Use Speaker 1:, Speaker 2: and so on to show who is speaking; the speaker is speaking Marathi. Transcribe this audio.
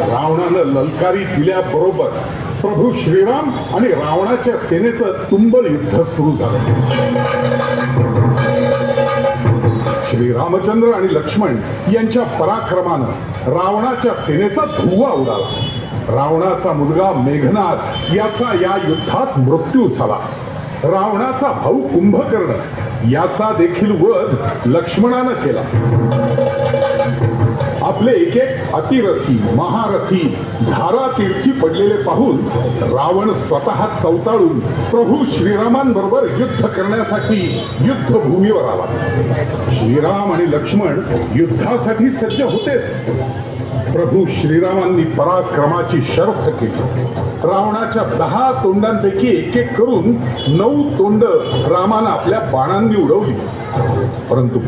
Speaker 1: रावणानं ललकारी दिल्याबरोबर प्रभू श्रीराम आणि रावणाच्या सेनेचं तुंबळ युद्ध सुरू झालं. श्रीरामचंद्र आणि लक्ष्मण यांच्या पराक्रमानं रावणाच्या सेनेचा धुव्वा उडाला. रावणाचा मुलगा मेघनाद याचा या युद्धात मृत्यू झाला. रावणाचा भाऊ कुंभकर्ण याचा देखील वध लक्ष्मणानं केला. आपले एक एक अतिरथी महारथी धारातीर्थी पडलेले पाहून रावण स्वतः चौताळून प्रभू श्रीरामांबरोबर युद्ध करण्यासाठी युद्धभूमीवर आला. श्रीराम आणि लक्ष्मण युद्धासाठी सज्ज होतेच. प्रभू श्रीरामांनी पराक्रमाची शर्थ केली. रावणाच्या 10 तोंडांपैकी एक एक करून 9 तोंड रामानं आपल्या बाणांनी उडवली. परंतु